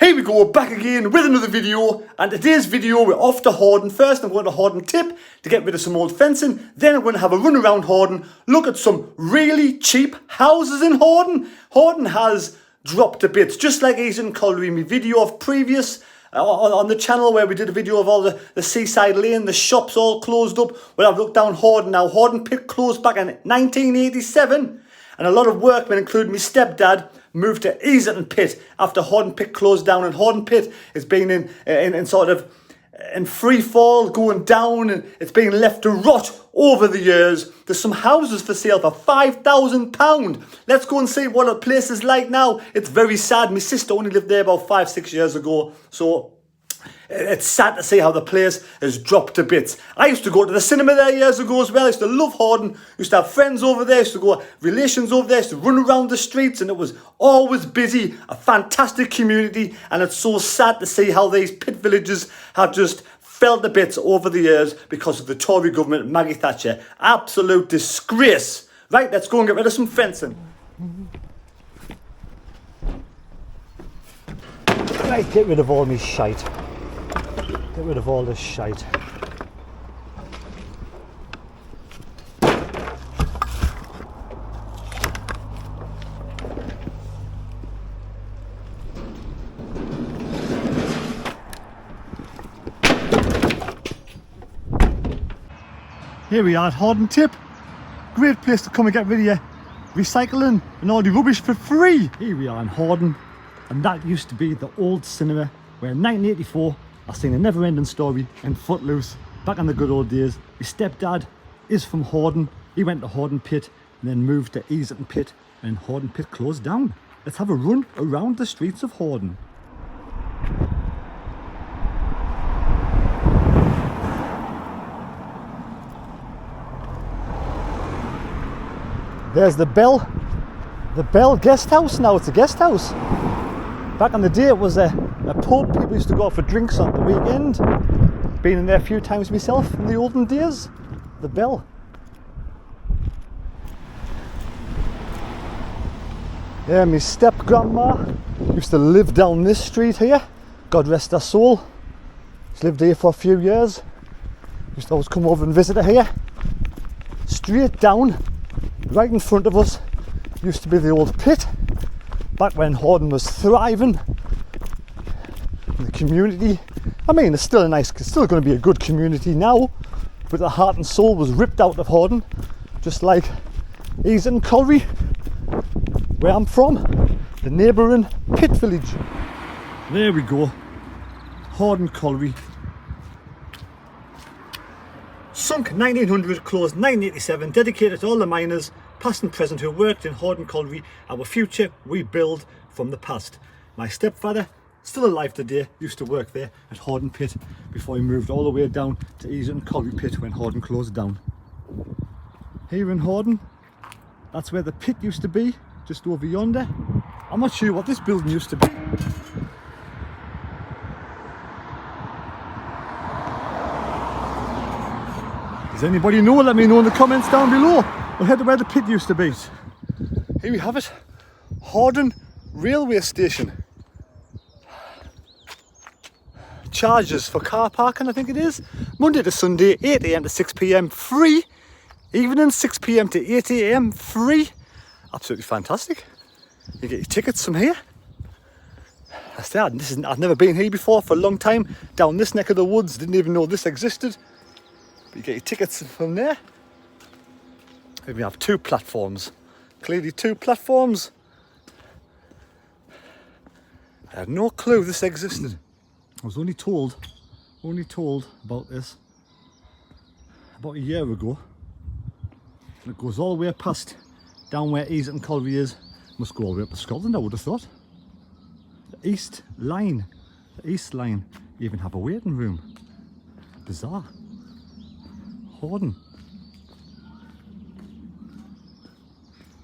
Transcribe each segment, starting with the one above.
Here we go, back again with another video, and today's video we're off to Horden. First I'm going to Horden Tip to get rid of some old fencing, then I'm going to have a run around Horden, look at some really cheap houses in Horden. Horden has dropped a bit, just like Horden Colliery, my video of previous on the channel where we did a video of all the seaside lane, the shops all closed up. Well, I've looked down Horden now. Horden Pit closed back in 1987, and a lot of workmen, including my stepdad, moved to Horden Pit after Horden Pit closed down, and Horden Pit has been in sort of in free fall, going down, and it's been left to rot over the years. There's some houses for sale for £5,000. Let's go and see what the place is like now. It's very sad. My sister only lived there about 5-6 years ago, so it's sad to see how the place has dropped to bits. I used to go to the cinema there years ago as well. I used to love Horden. Used to have friends over there. Used to go, relations over there. Used to run around the streets, and it was always busy. A fantastic community, and it's so sad to see how these pit villages have just fell to bits over the years because of the Tory government, Maggie Thatcher. Absolute disgrace. Right, let's go and get rid of some fencing. Right, get rid of all my shite. Get rid of all this shite. Here we are at Horden Tip. Great place to come and get rid of your recycling and all the rubbish for free. Here we are in Horden, and that used to be the old cinema where in 1984 I seen a never-ending story in Footloose back in the good old days. My stepdad is from Horden. He went to Horden Pit and then moved to Horden Pit, and Horden Pit closed down. Let's have a run around the streets of Horden. There's the Bell guest house. Now it's a guest house. Back in the day it was a pub. People used to go out for drinks on the weekend. Been in there a few times myself in the olden days. The Bell. Yeah, my step-grandma used to live down this street here. God rest her soul. She's lived here for a few years. Used to always come over and visit her here. Straight down, right in front of us, used to be the old pit. Back when Horden was thriving. The community, I mean, it's still going to be a good community now, but the heart and soul was ripped out of Horden, just like Horden Colliery, where I'm from, the neighbouring pit village. There we go, Horden Colliery. Sunk 1900, closed 1987, dedicated to all the miners, past and present, who worked in Horden Colliery. Our future we build from the past. My stepfather, still alive today, used to work there at Horden Pit before he moved all the way down to Horden Colliery Pit when Horden closed down. Here in Horden, that's where the pit used to be, just over yonder. I'm not sure what this building used to be. Does anybody know? Let me know in the comments down below. We'll head to where the pit used to be. Here we have it, Horden Railway Station. Charges for car parking, I think it is. Monday to Sunday, 8 AM to 6 PM, free. Evening, 6 PM to 8 AM, free. Absolutely fantastic. You get your tickets from here. That's that. I've never been here before for a long time. Down this neck of the woods, didn't even know this existed. But you get your tickets from there. Here we have two platforms. Clearly two platforms. I had no clue this existed. I was only told about this about a year ago. And it goes all the way past down where Horden Colliery is. Must go all the way up to Scotland, I would have thought. The East Line. You even have a waiting room. Bizarre. Horden.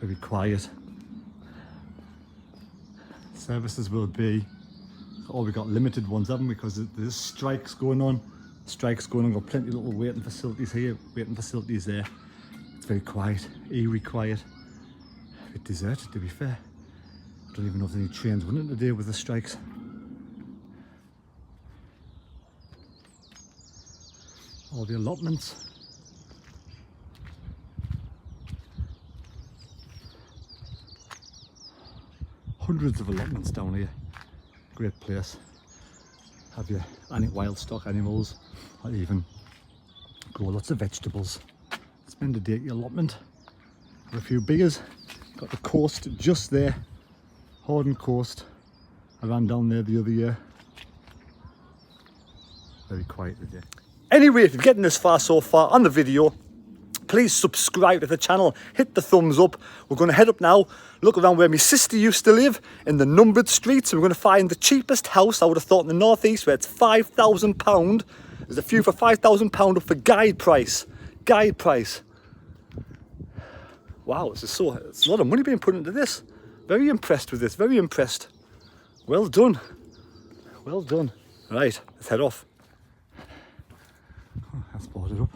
Very quiet. Services will be, we got limited ones, haven't we? Because there's strikes going on. Got plenty of little waiting facilities here, waiting facilities there. It's very quiet, eerie quiet. A bit deserted, to be fair. I don't even know if there's any trains running today with the strikes. All the allotments. Hundreds of allotments down here. Great place. Have your wild stock animals, or even grow lots of vegetables. Spend a day at your allotment. Got a few beers. Got the coast just there. Horden coast. I ran down there the other year. Very quiet today. Anyway, if you're getting this far so far on the video, please subscribe to the channel, hit the thumbs up. We're going to head up now, look around where my sister used to live, in the numbered streets, and we're going to find the cheapest house, I would have thought, in the northeast, where it's £5,000. There's a few for £5,000 up for guide price. Guide price. Wow, it's a lot of money being put into this. Very impressed with this, very impressed. Well done. Well done. Right, let's head off. Oh, that's boarded up.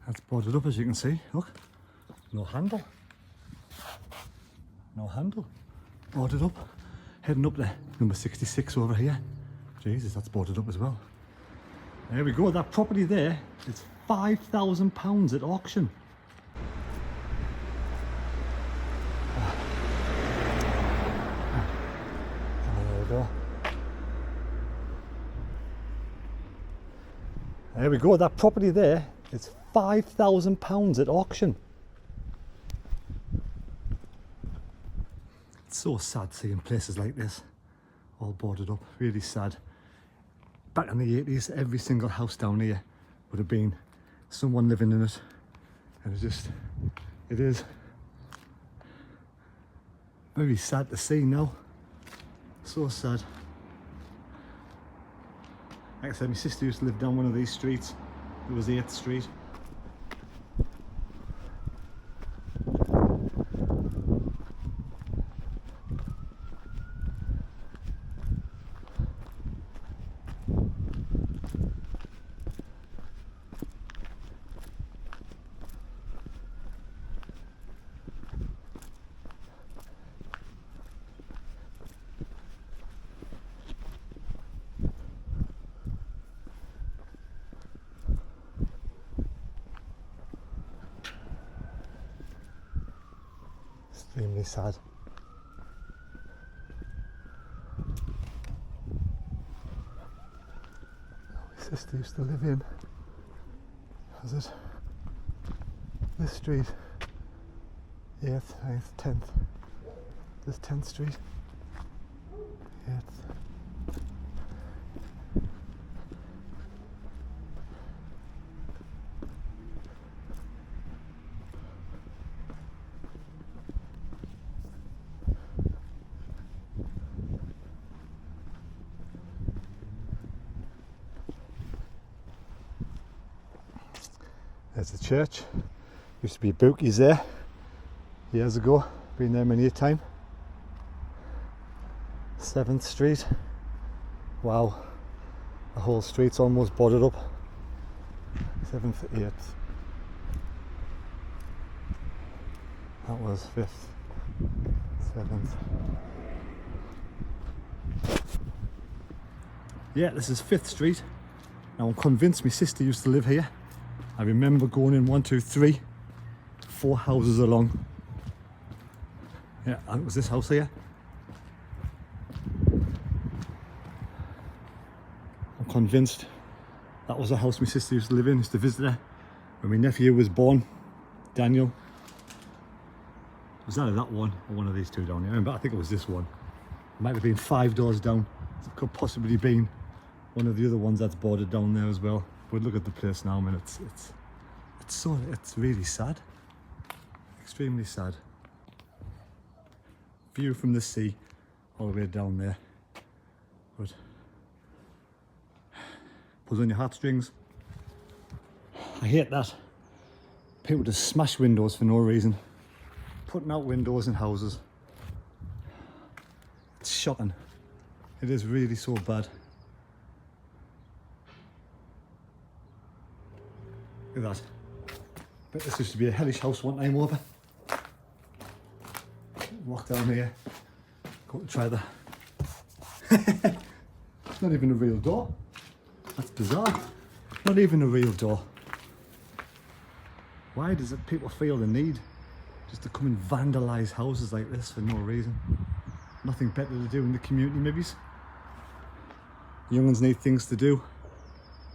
That's boarded up, as you can see. Look, no handle. No handle. Boarded up. Heading up there. Number 66 over here. Jesus, that's boarded up as well. There we go. That property there is £5,000 at auction. There we go. There we go. That property there is £5,000 at auction. It's so sad seeing places like this all boarded up. Really sad. Back in the 80s, every single house down here would have been someone living in it, and it is very sad to see now. So sad. Like I said, my sister used to live down one of these streets. It was 8th Street. Extremely sad. My sister used to live in, was it this street? 8th, 9th, 10th. This 10th Street. 8th. There's the church. Used to be bookies there years ago. Been there many a time. 7th Street. Wow, the whole street's almost boarded up. 7th, 8th. That was 5th, 7th. Yeah, this is 5th Street. Now I'm convinced my sister used to live here. I remember going in 1, 2, 3, 4 houses along. Yeah, and it was this house here. I'm convinced that was the house my sister used to live in, used to visit her when my nephew was born, Daniel. Was that that one or one of these two down here? I remember, I think it was this one. It might have been 5 doors down. It could possibly been one of the other ones that's boarded down there as well. But look at the place now, man. It's really sad. Extremely sad. View from the sea all the way down there. But pulls on your heartstrings. I hate that. People just smash windows for no reason. Putting out windows in houses. It's shocking. It is really so bad. Look at that. Bet this used to be a hellish house one time over. Walk down here. Go to try that. It's not even a real door. That's bizarre. Not even a real door. Why does it people feel the need just to come and vandalise houses like this for no reason? Nothing better to do in the community, maybe. Young ones need things to do.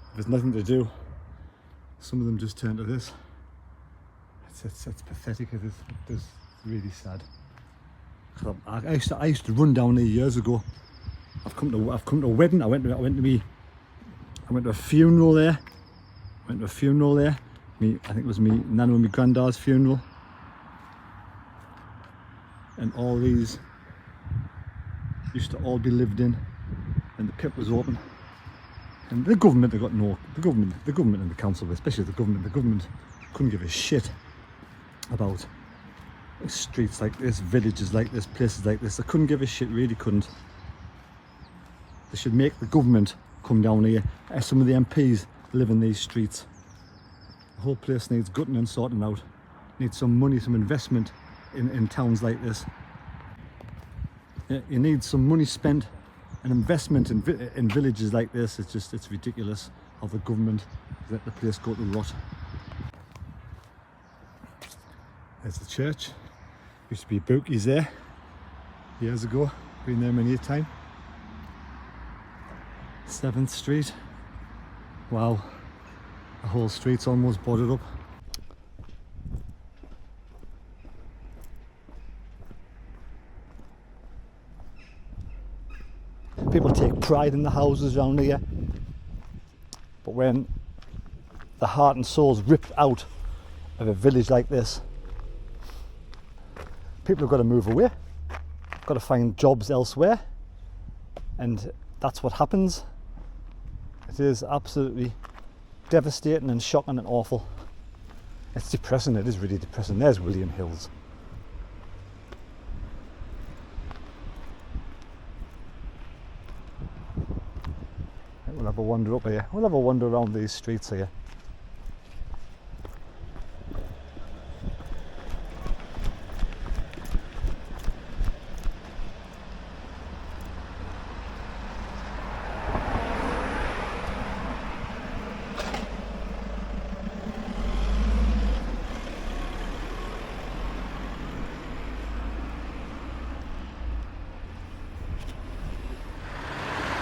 If there's nothing to do, some of them just turn to this. It's pathetic. It's really sad. I used to run down there years ago. I've come to a wedding. I went to a funeral there. I think it was me nana and my granddad's funeral. And all these used to all be lived in, and the pit was open. And the government, the government and the council, especially the government couldn't give a shit about streets like this, villages like this, places like this. They couldn't give a shit, really couldn't. They should make the government come down here. Some of the MPs live in these streets. The whole place needs gutting and sorting out. Needs some money, some investment in towns like this. You need some money spent and investment in villages like this. It's ridiculous how the government let the place go to rot. There's the church. Used to be bookies there years ago. Been there many a time. 7th Street. Wow, the whole street's almost boarded up. People take pride in the houses around here, but when the heart and soul's ripped out of a village like this, people have got to move away, got to find jobs elsewhere, and that's what happens. It is absolutely devastating and shocking and awful. It's depressing. It is really depressing. There's William Hills. We'll have a wander up here. We'll have a wander around these streets here.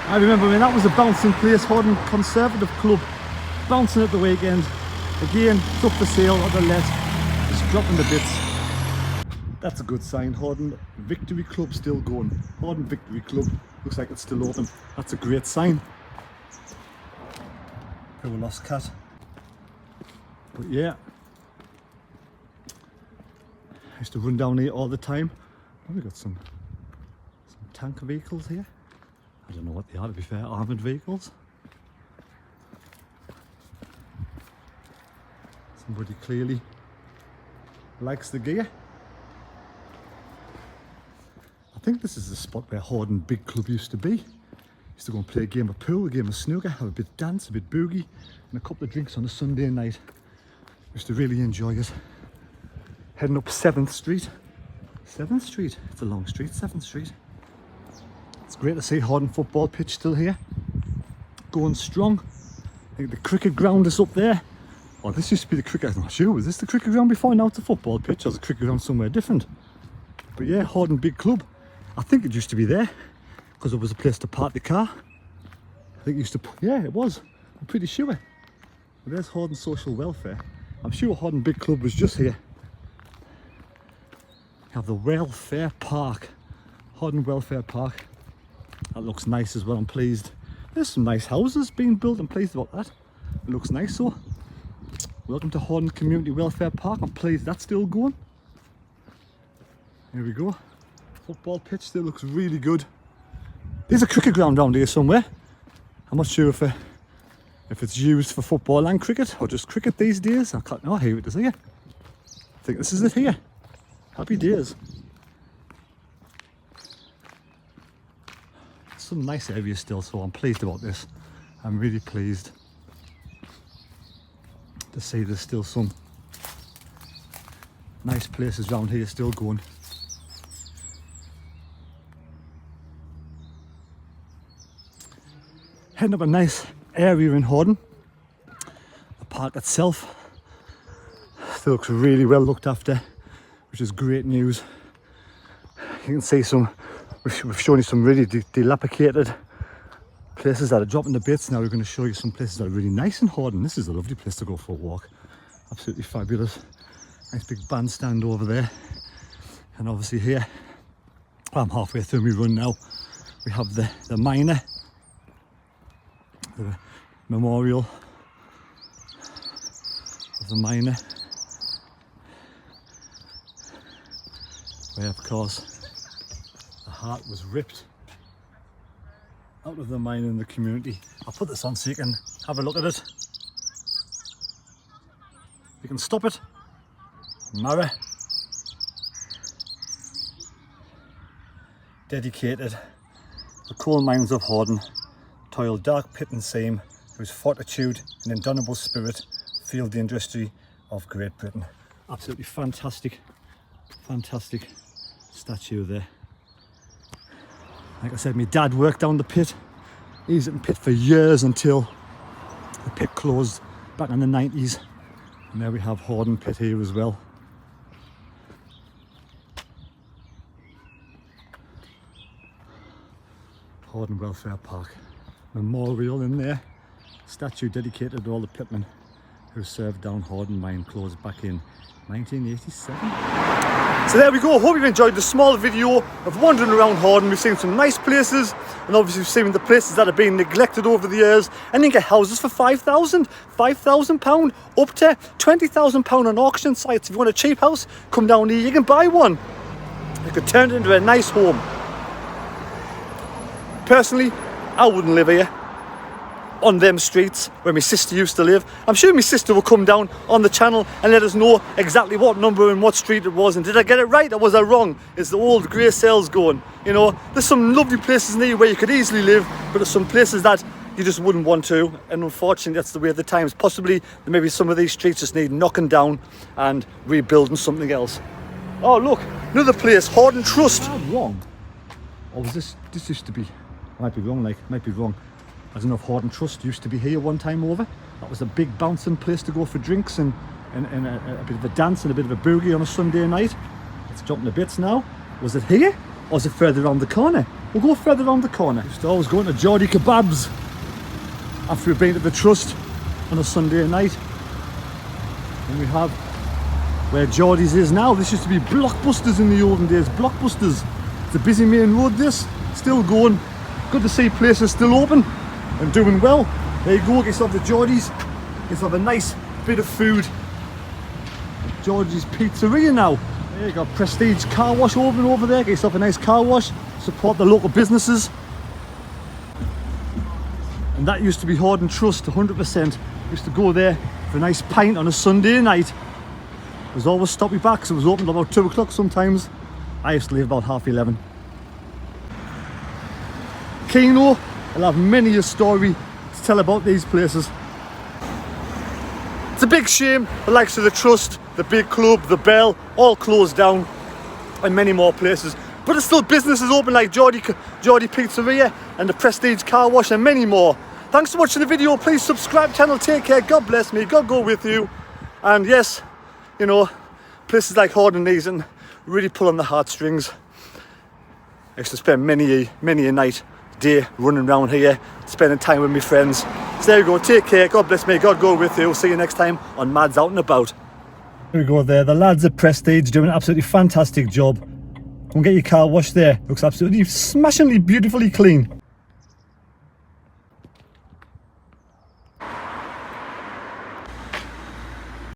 I remember when that was a bouncing place, Horden Conservative Club, bouncing at the weekend. Again, it's up for sale or the let, just dropping the bits. That's a good sign. Horden Victory Club still going. Horden Victory Club, looks like it's still open. That's a great sign. Poor lost cat. But yeah, I used to run down here all the time. Oh, we've got some tanker vehicles here. I don't know what they are, to be fair. Armoured vehicles. Somebody clearly likes the gear. I think this is the spot where Horden Big Club used to be. Used to go and play a game of pool, a game of snooker, have a bit of dance, a bit boogie, and a couple of drinks on a Sunday night. Used to really enjoy it. Heading up 7th Street. 7th Street? It's a long street, 7th Street. It's great to see Horden football pitch still here. Going strong. I think the cricket ground is up there. Oh, this used to be the cricket, I'm not sure. Was this the cricket ground before? Now it's a football pitch, or was the cricket ground somewhere different? But yeah, Horden Big Club. I think it used to be there, because it was a place to park the car. I think it used to, yeah, it was. I'm pretty sure. But there's Horden Social Welfare. I'm sure Horden Big Club was just here. You have the Welfare Park. Horden Welfare Park. That looks nice as well, I'm pleased. There's some nice houses being built, I'm pleased about that. It looks nice, so. Welcome to Horden Community Welfare Park, I'm pleased that's still going. Here we go. Football pitch still looks really good. There's a cricket ground down here somewhere. I'm not sure if it's used for football and cricket, or just cricket these days. I can't know, here it is here. I think this is it here. Happy days. Some nice areas still, so I'm pleased about this. I'm really pleased to see there's still some nice places around here still going. Heading up a nice area in Horden. park itself still looks really well looked after, which is great news. You can see we've shown you some really dilapidated places that are dropping to bits. Now we're going to show you some places that are really nice in Horden. This is a lovely place to go for a walk. Absolutely fabulous. Nice big bandstand over there. And obviously here, I'm halfway through my run now, we have the miner, the memorial of the miner, where of course the heart was ripped out of the mine in the community. I'll put this on so you can have a look at it. You can stop it. Mara. Dedicated. The coal mines of Horden toiled dark pit and seam, whose fortitude and indomitable spirit fueled the industry of Great Britain. Absolutely fantastic, fantastic statue there. Like I said, my dad worked down the pit. He was in the pit for years until the pit closed back in the 90s. And there we have Horden pit here as well. Horden Welfare Park. Memorial in there. Statue dedicated to all the pitmen who served down Horden mine, closed back in 1987. So there we go. Hope you've enjoyed the small video of wandering around Horden. We've seen some nice places, and obviously we've seen the places that have been neglected over the years, and you can get houses for £5,000 up to £20,000 on auction sites. If you want a cheap house, come down here, you can buy one. You could turn it into a nice home. Personally, I wouldn't live here on them streets where my sister used to live. I'm sure my sister will come down on the channel and let us know exactly what number and what street it was, and did I get it right or was I wrong? Is the old grey cells going? You know, there's some lovely places near where you could easily live, but there's some places that you just wouldn't want to, and unfortunately that's the way of the times. Possibly maybe some of these streets just need knocking down and rebuilding something else. Oh look, another place, Horden Trust. Am I wrong? Or was this used to be, I might be wrong, might be wrong. I don't know if Horden Trust used to be here one time over. That was a big bouncing place to go for drinks and a bit of a dance and a bit of a boogie on a Sunday night. It's jumping to bits now. Was it here or is it further around the corner? We'll go further around the corner. Used to always going to Geordie Kebabs after we've been to the Trust on a Sunday night. And we have where Geordie's is now. This used to be Blockbusters in the olden days. Blockbusters. It's a busy main road, this. Still going. Good to see places still open and doing well. There you go, get yourself the Geordie's, get yourself a nice bit of food. Geordie's Pizzeria now. There you go, Prestige car wash oven over there, get yourself a nice car wash, support the local businesses. And that used to be Horden Trust, 100%. Used to go there for a nice pint on a Sunday night. It was always stop me back because it was open about 2 o'clock sometimes. I used to leave about 11:30. Keno, I'll have many a story to tell about these places. It's a big shame the likes of the Trust, the Big Club, the Bell, all closed down, and many more places. But there's still businesses open like Geordie Pizzeria and the Prestige Car Wash and many more. Thanks for watching the video. Please subscribe to the channel. Take care. God bless me. God go with you. And yes, you know, places like Horden and really pull on the heartstrings. I used to spend many a night, day running around here, spending time with my friends. So there you go, take care, God bless me, God go with you. See you next time on Mads Out and About. Here we go there, the lads at Prestige doing an absolutely fantastic job. Go and get your car washed there, looks absolutely smashingly beautifully clean.